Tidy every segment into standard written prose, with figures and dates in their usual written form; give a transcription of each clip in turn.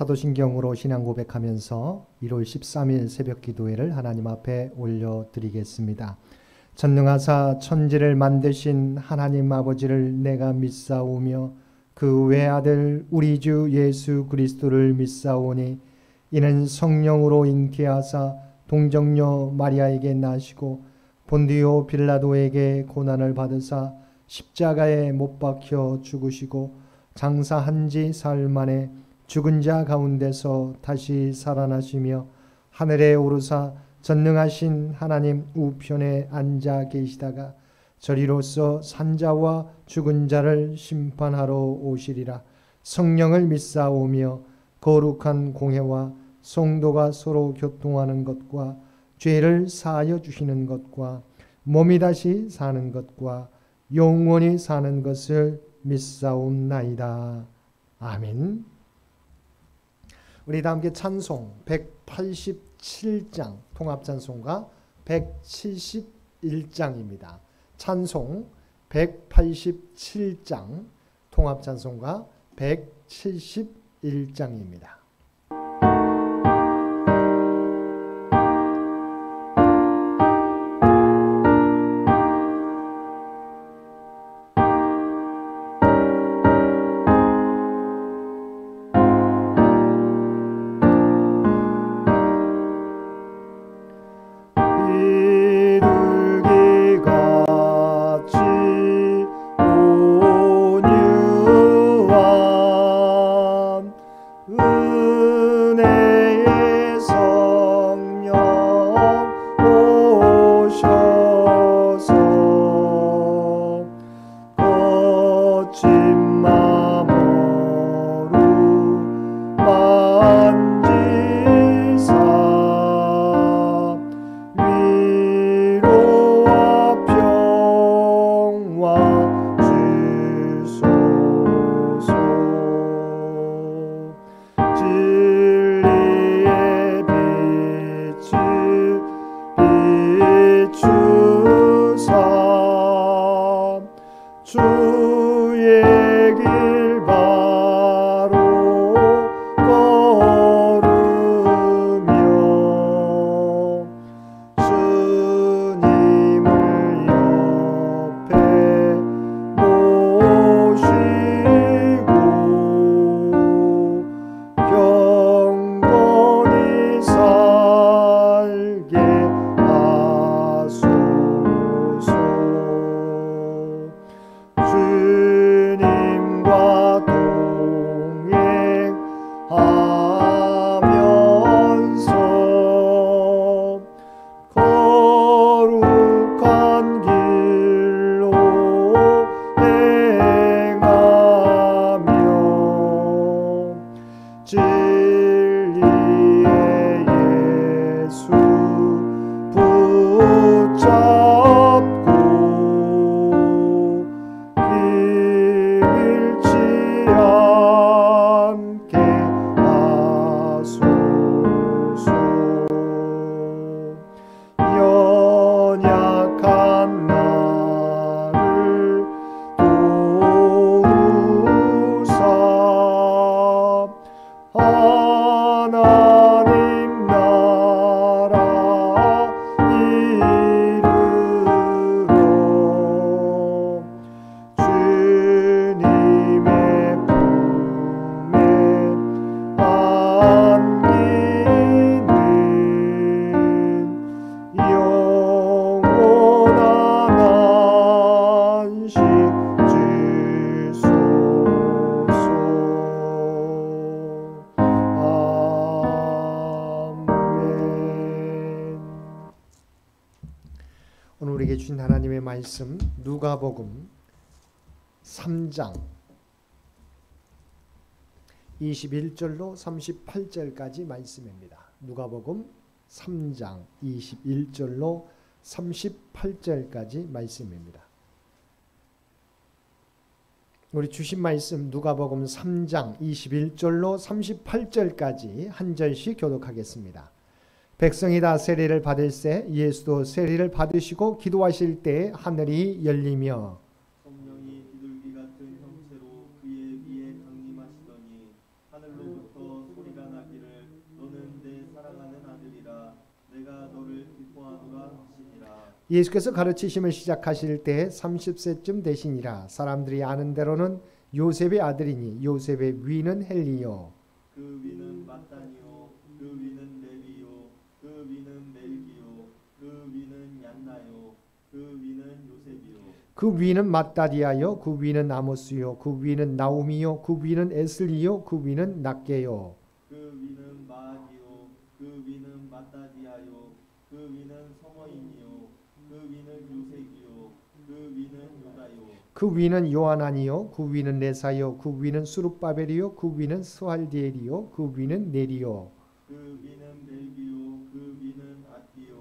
사도신경으로 신앙 고백하면서 1월 13일 새벽 기도회를 하나님 앞에 올려드리겠습니다. 전능하사 천지를 만드신 하나님 아버지를 내가 믿사오며 그 외아들 우리 주 예수 그리스도를 믿사오니 이는 성령으로 잉태하사 동정녀 마리아에게 나시고 본디오 빌라도에게 고난을 받으사 십자가에 못 박혀 죽으시고 장사한 지 사흘 만에 죽은 자 가운데서 다시 살아나시며 하늘에 오르사 전능하신 하나님 우편에 앉아 계시다가 저리로서 산자와 죽은 자를 심판하러 오시리라. 성령을 믿사오며 거룩한 공회와 성도가 서로 교통하는 것과 죄를 사하여 주시는 것과 몸이 다시 사는 것과 영원히 사는 것을 믿사옵나이다. 아멘. 우리 다 함께 찬송 187장 통합찬송가 171장입니다. 찬송 187장 통합찬송가 171장입니다. 오늘 우리에게 주신 하나님의 말씀 누가복음 3장 21절로 38절까지 말씀입니다. 누가복음 3장 21절로 38절까지 말씀입니다. 우리 주신 말씀 누가복음 3장 21절로 38절까지 한 절씩 교독하겠습니다. 백성이 다 세례를 받을새 예수도 세례를 받으시고 기도하실 때 하늘이 열리며 성령이 비둘기 같은 형체로 그의 위에 강림하시더니 하늘로부터 소리가 예수께서 가르치심을 시작하실 때 30세쯤 되시니라. 사람들이 아는 대로는 요셉의 아들이니 요셉의 위는 헬리요. 그 위는 마따니요, 그 위는 레비요, 그 위는 멜기요, 그 위는 얀나요, 그 위는 요셉이요. 그 위는 마따디아요, 그 위는 아모스요, 그 위는 나오미요, 그 위는 에슬리요, 그 위는 낫게요. 그 위는 마아디요, 그 위는 마따디아요, 그 위는 서머인이요, 그 위는 요색이요, 그 위는 요다요. 그 위는 요하나니요, 그 위는 레사요, 그 위는 수룹바벨이요, 그 위는 스활디엘이요, 그 위는 네리요. 그 위는 멜기요, 그 위는 아띠요,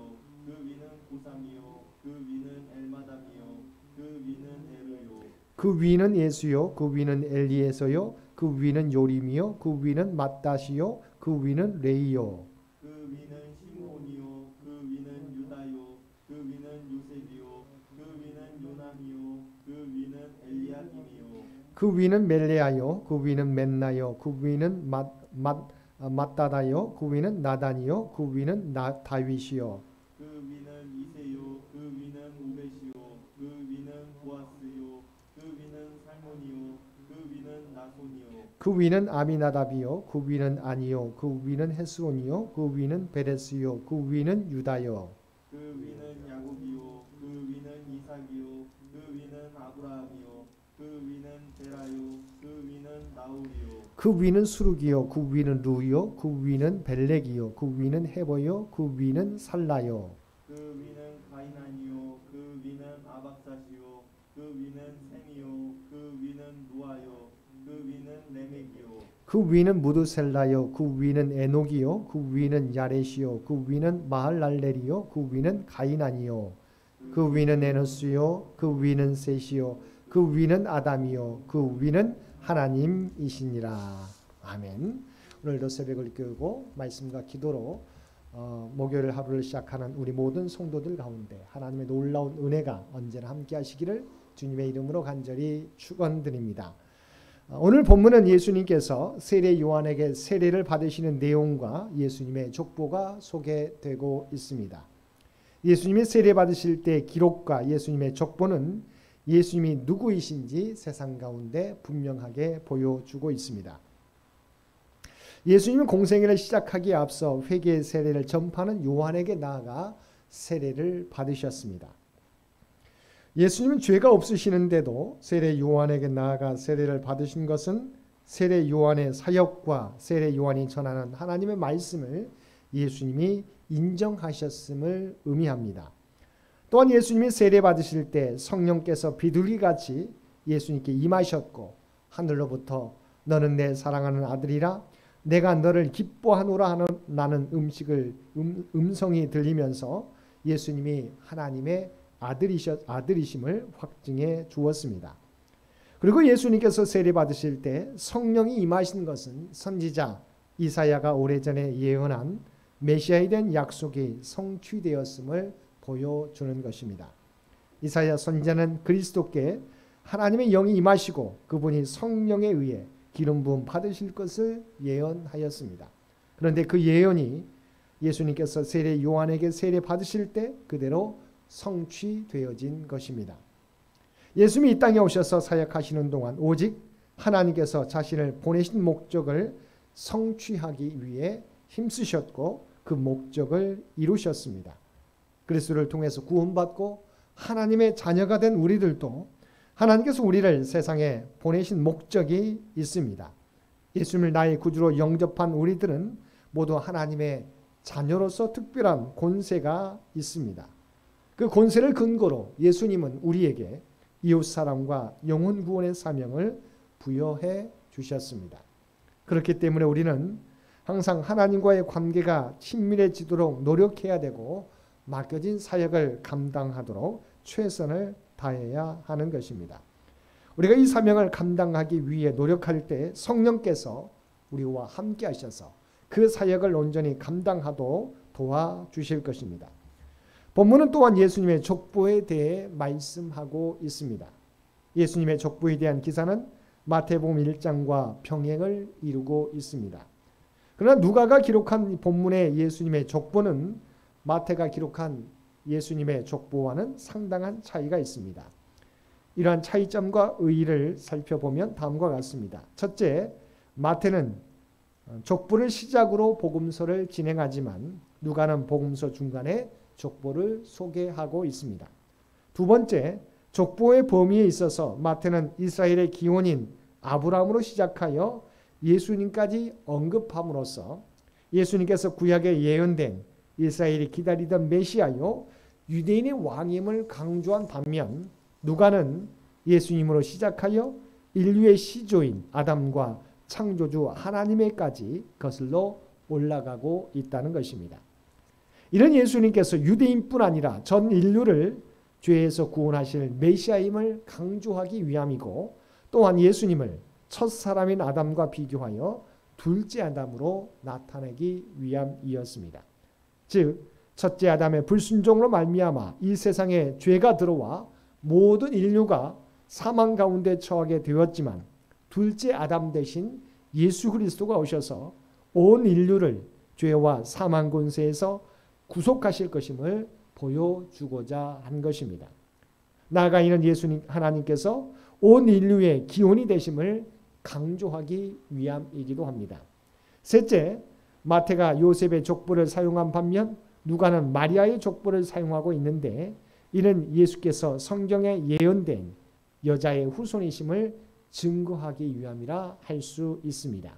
그 위는 고삼이요, 그 위는 엘마담이요, 그 위는 에르요. 그 위는 예수요, 그 위는 엘리에서요, 그 위는 요림이요, 그 위는 맏다시요, 그 위는 레이요. 그 위는 시므온이요, 그 위는 유다요, 그 위는 요셉이요, 그 위는 요남이요, 그 위는 엘리야김이요. 그 위는 멜레아요, 그 위는 맨나요, 그 위는 맏다다요, 그 위는 나단이요, 그 위는 다윗이요. 그 위는 이세요, 그 위는 오벳이요, 그 위는 보아스요, 그 위는 살몬이요, 그 위는 나손이요. 그 위는 아미나답이요, 그 위는 아니요, 그 위는 헤스론이요, 그 위는 베레스요, 그 위는 유다요. 그 위는 야곱이요, 그 위는 이삭이요, 그 위는 아브라함이요, 그 위는 데라요, 그 위는 나홀이요. 그 위는 수룩이요, 그 위는 루요, 그 위는 벨렉이요, 그 위는 헤버요, 그 위는 살라요. 그 위는 가이난이요, 그 위는 아박사시요, 그 위는 셈이요, 그 위는 노아요, 그 위는 레멕이요. 그 위는 무드셀라요, 그 위는 에녹이요, 그 위는 야렛이요, 그 위는 마할랄렐이요, 그 위는 가이난이요. 그 위는 에노스요, 그 위는 셋이요, 그 위는 아담이요, 그 위는 하나님이시니라. 아멘. 오늘도 새벽을 깨우고 말씀과 기도로 목요일 하루를 시작하는 우리 모든 성도들 가운데 하나님의 놀라운 은혜가 언제나 함께 하시기를 주님의 이름으로 간절히 축원드립니다. 오늘 본문은 예수님께서 세례 요한에게 세례를 받으시는 내용과 예수님의 족보가 소개되고 있습니다. 예수님이 세례 받으실 때 기록과 예수님의 족보는 예수님이 누구이신지 세상 가운데 분명하게 보여주고 있습니다. 예수님은 공생애를 시작하기에 앞서 회개의 세례를 전파하는 요한에게 나아가 세례를 받으셨습니다. 예수님은 죄가 없으시는데도 세례 요한에게 나아가 세례를 받으신 것은 세례 요한의 사역과 세례 요한이 전하는 하나님의 말씀을 예수님이 인정하셨음을 의미합니다. 또한 예수님이 세례 받으실 때 성령께서 비둘기같이 예수님께 임하셨고 하늘로부터 너는 내 사랑하는 아들이라 내가 너를 기뻐하노라 하는 나는 음성이 들리면서 예수님이 하나님의 아들이심을 확증해 주었습니다. 그리고 예수님께서 세례 받으실 때 성령이 임하신 것은 선지자 이사야가 오래전에 예언한 메시아에 대한 약속이 성취되었음을 보여주는 것입니다. 이사야 선지자는 그리스도께 하나님의 영이 임하시고 그분이 성령에 의해 기름 부음 받으실 것을 예언하였습니다. 그런데 그 예언이 예수님께서 세례 요한에게 세례 받으실 때 그대로 성취되어진 것입니다. 예수님이 이 땅에 오셔서 사역하시는 동안 오직 하나님께서 자신을 보내신 목적을 성취하기 위해 힘쓰셨고 그 목적을 이루셨습니다. 그리스도를 통해서 구원받고 하나님의 자녀가 된 우리들도 하나님께서 우리를 세상에 보내신 목적이 있습니다. 예수님을 나의 구주로 영접한 우리들은 모두 하나님의 자녀로서 특별한 권세가 있습니다. 그 권세를 근거로 예수님은 우리에게 이웃사랑과 영혼 구원의 사명을 부여해 주셨습니다. 그렇기 때문에 우리는 항상 하나님과의 관계가 친밀해지도록 노력해야 되고 맡겨진 사역을 감당하도록 최선을 다해야 하는 것입니다. 우리가 이 사명을 감당하기 위해 노력할 때 성령께서 우리와 함께 하셔서 그 사역을 온전히 감당하도록 도와주실 것입니다. 본문은 또한 예수님의 족보에 대해 말씀하고 있습니다. 예수님의 족보에 대한 기사는 마태복음 1장과 병행을 이루고 있습니다. 그러나 누가가 기록한 본문의 예수님의 족보는 마태가 기록한 예수님의 족보와는 상당한 차이가 있습니다. 이러한 차이점과 의의를 살펴보면 다음과 같습니다. 첫째, 마태는 족보를 시작으로 복음서를 진행하지만 누가는 복음서 중간에 족보를 소개하고 있습니다. 두 번째, 족보의 범위에 있어서 마태는 이스라엘의 기원인 아브라함으로 시작하여 예수님까지 언급함으로써 예수님께서 구약에 예언된 이스라엘이 기다리던 메시아요 유대인의 왕임을 강조한 반면 누가는 예수님으로 시작하여 인류의 시조인 아담과 창조주 하나님에까지 거슬러 올라가고 있다는 것입니다. 이런 예수님께서 유대인뿐 아니라 전 인류를 죄에서 구원하실 메시아임을 강조하기 위함이고 또한 예수님을 첫 사람인 아담과 비교하여 둘째 아담으로 나타내기 위함이었습니다. 즉 첫째 아담의 불순종으로 말미암아 이 세상에 죄가 들어와 모든 인류가 사망 가운데 처하게 되었지만 둘째 아담 대신 예수 그리스도가 오셔서 온 인류를 죄와 사망 권세에서 구속하실 것임을 보여주고자 한 것입니다. 나아가 이는 예수님 하나님께서 온 인류의 기원이 되심을 강조하기 위함이기도 합니다. 셋째, 마태가 요셉의 족보를 사용한 반면 누가는 마리아의 족보를 사용하고 있는데 이는 예수께서 성경에 예언된 여자의 후손이심을 증거하기 위함이라 할 수 있습니다.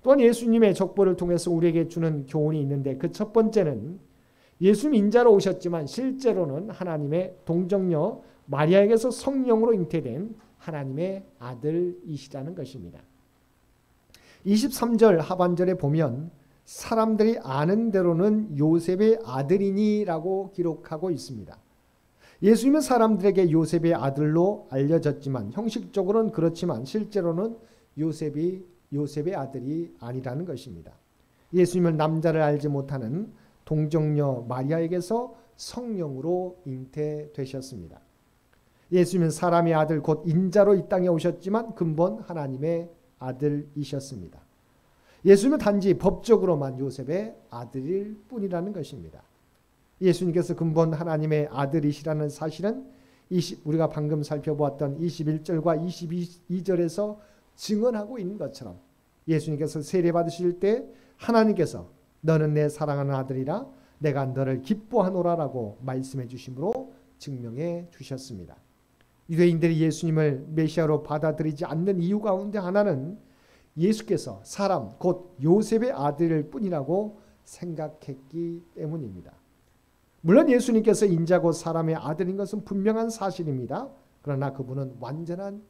또한 예수님의 족보를 통해서 우리에게 주는 교훈이 있는데 그 첫 번째는 예수님 인자로 오셨지만 실제로는 하나님의 동정녀 마리아에게서 성령으로 잉태된 하나님의 아들이시라는 것입니다. 23절 하반절에 보면 사람들이 아는 대로는 요셉의 아들이니라고 기록하고 있습니다. 예수님은 사람들에게 요셉의 아들로 알려졌지만 형식적으로는 그렇지만 실제로는 요셉의 아들이 아니라는 것입니다. 예수님은 남자를 알지 못하는 동정녀 마리아에게서 성령으로 잉태되셨습니다. 예수님은 사람의 아들 곧 인자로 이 땅에 오셨지만 근본 하나님의 아들이셨습니다. 예수님은 단지 법적으로만 요셉의 아들일 뿐이라는 것입니다. 예수님께서 근본 하나님의 아들이시라는 사실은 우리가 방금 살펴보았던 21절과 22절에서 증언하고 있는 것처럼 예수님께서 세례받으실 때 하나님께서 너는 내 사랑하는 아들이라 내가 너를 기뻐하노라라고 말씀해 주심으로 증명해 주셨습니다. 유대인들이 예수님을 메시아로 받아들이지 않는 이유 가운데 하나는 예수께서 사람 곧 요셉의 아들일 뿐이라고 생각했기 때문입니다. 물론 예수님께서 인자고 사람의 아들인 것은 분명한 사실입니다. 그러나 그분은 완전한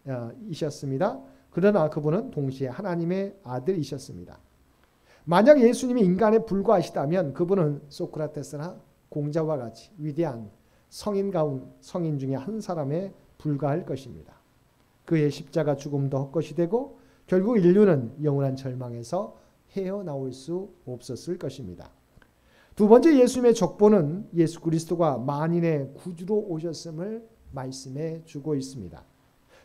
인간이셨습니다. 그러나 그분은 동시에 하나님의 아들이셨습니다. 만약 예수님이 인간에 불과하시다면 그분은 소크라테스나 공자와 같이 위대한 성인 중에 한 사람에 불과할 것입니다. 그의 십자가 죽음도 헛것이 되고 결국 인류는 영원한 절망에서 헤어나올 수 없었을 것입니다. 두 번째 예수님의 족보는 예수 그리스도가 만인의 구주로 오셨음을 말씀해 주고 있습니다.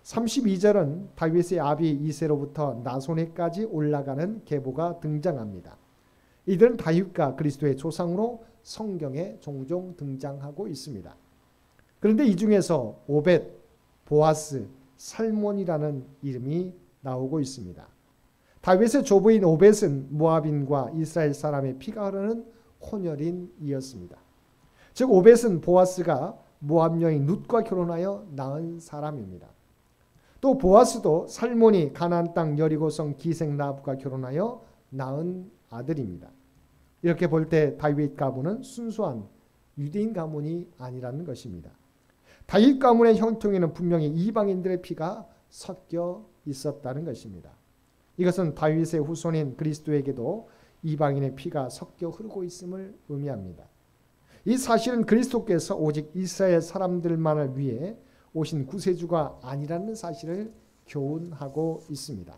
32절은 다윗의 아비 이새로부터 나손에까지 올라가는 계보가 등장합니다. 이들은 다윗과 그리스도의 조상으로 성경에 종종 등장하고 있습니다. 그런데 이 중에서 오벳, 보아스, 살몬이라는 이름이 나오고 있습니다. 다윗의 조부인 오벳은 모압인과 이스라엘 사람의 피가 흐르는 혼혈인이었습니다. 즉 오벳은 보아스가 모압 여인 룻과 결혼하여 낳은 사람입니다. 또 보아스도 살몬이 가나안 땅 여리고성 기생 라합과 결혼하여 낳은 아들입니다. 이렇게 볼 때 다윗 가문은 순수한 유대인 가문이 아니라는 것입니다. 다윗 가문의 형통에는 분명히 이방인들의 피가 섞여 있었다는 것입니다. 이것은 다윗의 후손인 그리스도에게도 이방인의 피가 섞여 흐르고 있음을 의미합니다. 이 사실은 그리스도께서 오직 이스라엘 사람들만을 위해 오신 구세주가 아니라는 사실을 교훈하고 있습니다.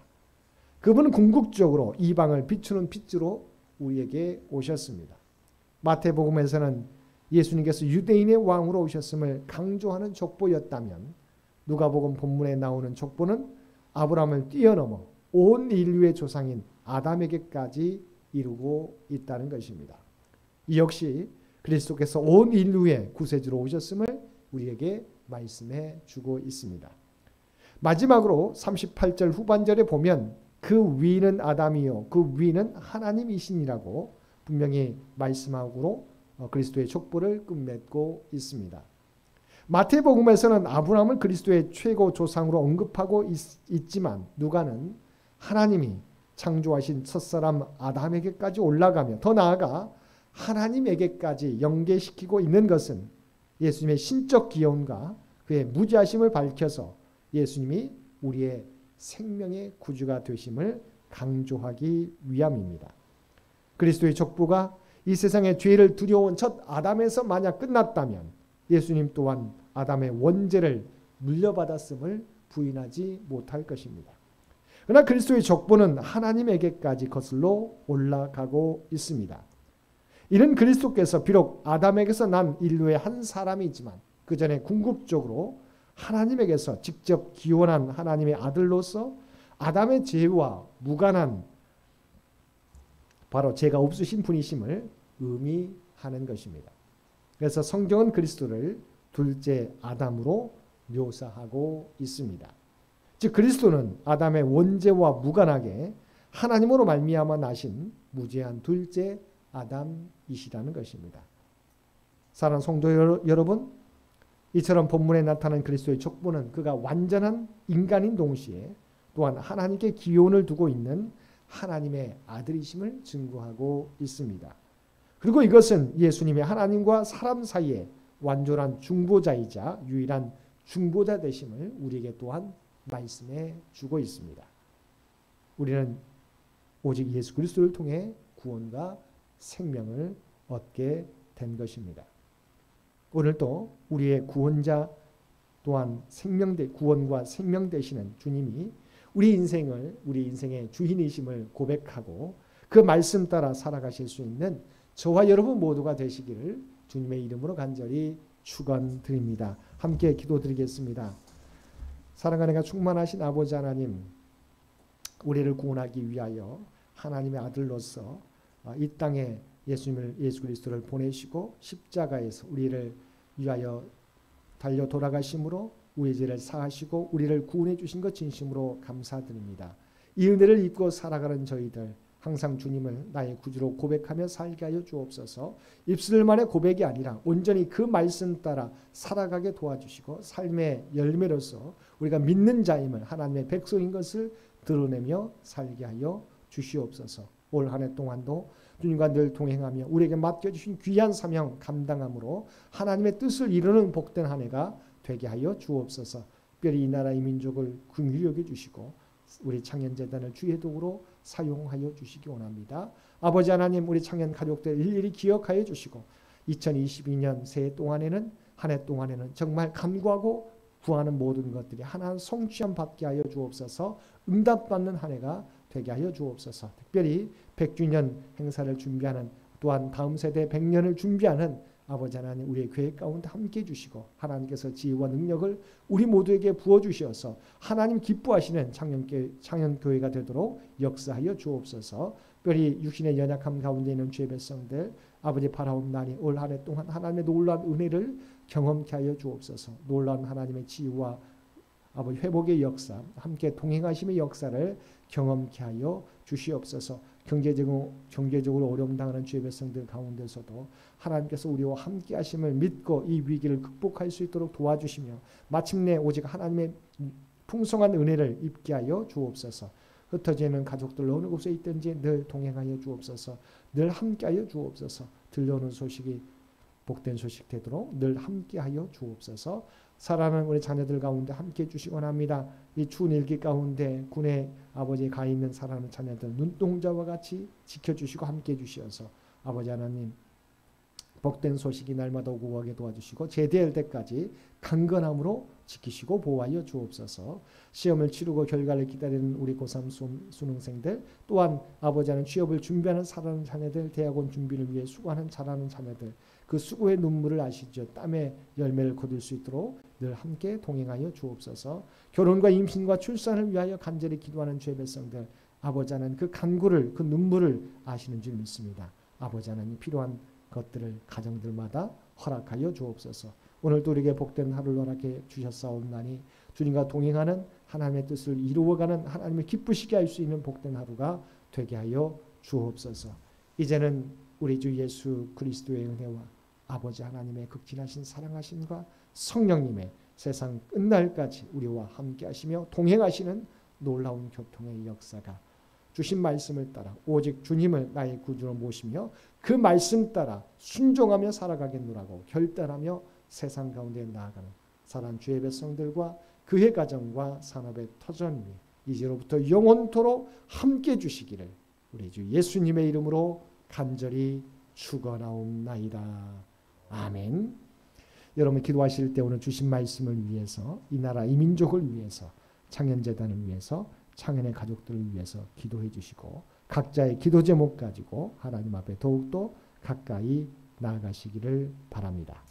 그분은 궁극적으로 이방을 비추는 빛으로 우리에게 오셨습니다. 마태복음에서는 예수님께서 유대인의 왕으로 오셨음을 강조하는 족보였다면 누가복음 본문에 나오는 족보는 아브라함을 뛰어넘어 온 인류의 조상인 아담에게까지 이루고 있다는 것입니다. 이 역시 그리스도께서 온 인류의 구세주로 오셨음을 우리에게 말씀해 주고 있습니다. 마지막으로 38절 후반절에 보면 그 위는 아담이요 그 위는 하나님이시니라고 분명히 말씀하고 그리스도의 족보를 끝맺고 있습니다. 마태복음에서는 아브라함을 그리스도의 최고 조상으로 언급하고 있지만 누가는 하나님이 창조하신 첫사람 아담에게까지 올라가며 더 나아가 하나님에게까지 연계시키고 있는 것은 예수님의 신적 기원과 그의 무지하심을 밝혀서 예수님이 우리의 생명의 구주가 되심을 강조하기 위함입니다. 그리스도의 족보가 이 세상의 죄를 두려운 첫 아담에서 만약 끝났다면 예수님 또한 아담의 원죄를 물려받았음을 부인하지 못할 것입니다. 그러나 그리스도의 족보는 하나님에게까지 거슬러 올라가고 있습니다. 이는 그리스도께서 비록 아담에게서 난 인류의 한 사람이지만 그 전에 궁극적으로 하나님에게서 직접 기원한 하나님의 아들로서 아담의 죄와 무관한 바로 죄가 없으신 분이심을 의미하는 것입니다. 그래서 성경은 그리스도를 둘째 아담으로 묘사하고 있습니다. 즉 그리스도는 아담의 원죄와 무관하게 하나님으로 말미암아 나신 무죄한 둘째 아담이시라는 것입니다. 사랑하는 성도 여러분, 이처럼 본문에 나타난 그리스도의 족보는 그가 완전한 인간인 동시에 또한 하나님께 기원을 두고 있는 하나님의 아들이심을 증거하고 있습니다. 그리고 이것은 예수님의 하나님과 사람 사이에 완전한 중보자이자 유일한 중보자 되심을 우리에게 또한 말씀해 주고 있습니다. 우리는 오직 예수 그리스도를 통해 구원과 생명을 얻게 된 것입니다. 오늘도 우리의 구원자 또한 구원과 생명 되시는 주님이 우리 인생의 주인이심을 고백하고 그 말씀 따라 살아가실 수 있는 저와 여러분 모두가 되시기를 주님의 이름으로 간절히 축원드립니다. 함께 기도드리겠습니다. 사랑하는 가 충만하신 아버지 하나님, 우리를 구원하기 위하여 하나님의 아들로서 이 땅에 예수 그리스도를 보내시고 십자가에서 우리를 위하여 달려 돌아가심으로 우리 죄를 사하시고 우리를 구원해 주신 것 진심으로 감사드립니다. 이 은혜를 입고 살아가는 저희들 항상 주님을 나의 구주로 고백하며 살게 하여 주옵소서. 입술만의 고백이 아니라 온전히 그 말씀 따라 살아가게 도와주시고 삶의 열매로서 우리가 믿는 자임을 하나님의 백성인 것을 드러내며 살게 하여 주시옵소서. 올 한 해 동안도 주님과 늘 동행하며 우리에게 맡겨주신 귀한 사명 감당함으로 하나님의 뜻을 이루는 복된 한 해가 되게 하여 주옵소서. 특별히 이 나라 이 민족을 긍휼히 여겨주시고 우리 창현재단을 주의 도구로 사용하여 주시기 원합니다. 아버지 하나님, 우리 창현 가족들 일일이 기억하여 주시고 2022년 새해 동안에는 한 해 동안에는 정말 간구하고 구하는 모든 것들이 하나하나 성취함 받게 하여 주옵소서. 응답받는 한 해가 되게 하여 주옵소서. 특별히 100주년 행사를 준비하는 또한 다음 세대 100년을 준비하는 아버지 하나님, 우리의 계획 가운데 함께해 주시고 하나님께서 지혜와 능력을 우리 모두에게 부어주셔서 하나님 기뻐하시는 창현교회가 되도록 역사하여 주옵소서. 특별히 육신의 연약함 가운데 있는 주의 백성들 아버지 바라옵나니 올 한 해 동안 하나님의 놀라운 은혜를 경험케 하여 주옵소서. 놀라운 하나님의 지혜와 아버지 회복의 역사, 함께 동행하심의 역사를 경험케 하여 주시옵소서. 경제적으로 어려움 당하는 주의 백성들 가운데서도 하나님께서 우리와 함께 하심을 믿고 이 위기를 극복할 수 있도록 도와주시며 마침내 오직 하나님의 풍성한 은혜를 입게 하여 주옵소서. 흩어져 있는 가족들 어느 곳에 있든지 늘 동행하여 주옵소서. 늘 함께 하여 주옵소서. 들려오는 소식이 복된 소식 되도록 늘 함께 하여 주옵소서. 사랑하는 우리 자녀들 가운데 함께 해주시기 원합니다. 이 추운 일기 가운데 군에 아버지 가 있는 사랑하는 자녀들 눈동자와 같이 지켜주시고 함께 해주시어서 아버지 하나님 복된 소식이 날마다 오고 가게 도와주시고 제대할 때까지 강건함으로 지키시고 보호하여 주옵소서. 시험을 치르고 결과를 기다리는 우리 고3 수능생들 또한 아버지 하나님 취업을 준비하는 사랑하는 자녀들 대학원 준비를 위해 수고하는 잘하는 자녀들 그 수고의 눈물을 아시죠. 땀의 열매를 거둘 수 있도록 늘 함께 동행하여 주옵소서. 결혼과 임신과 출산을 위하여 간절히 기도하는 주의 백성들 아버지 하나님 그 간구를 그 눈물을 아시는 줄 믿습니다. 아버지 하나님 필요한 것들을 가정들마다 허락하여 주옵소서. 오늘도 우리에게 복된 하루를 허락해 주셨사옵나니 주님과 동행하는 하나님의 뜻을 이루어가는 하나님을 기쁘시게 할 수 있는 복된 하루가 되게 하여 주옵소서. 이제는 우리 주 예수 그리스도의 은혜와 아버지 하나님의 극진하신 사랑하심과 성령님의 세상 끝날까지 우리와 함께 하시며 동행하시는 놀라운 교통의 역사가 주신 말씀을 따라 오직 주님을 나의 구주로 모시며 그 말씀 따라 순종하며 살아가겠노라고 결단하며 세상 가운데 나아가는 사랑하는 주의 백성들과 그의 가정과 산업의 터전 위에 이제로부터 영원토록 함께 주시기를 우리 주 예수님의 이름으로 간절히 축원하옵나이다. 아멘. 여러분 기도하실 때 오늘 주신 말씀을 위해서 이 나라 이 민족을 위해서 창현재단을 위해서 창현의 가족들을 위해서 기도해 주시고 각자의 기도 제목 가지고 하나님 앞에 더욱더 가까이 나아가시기를 바랍니다.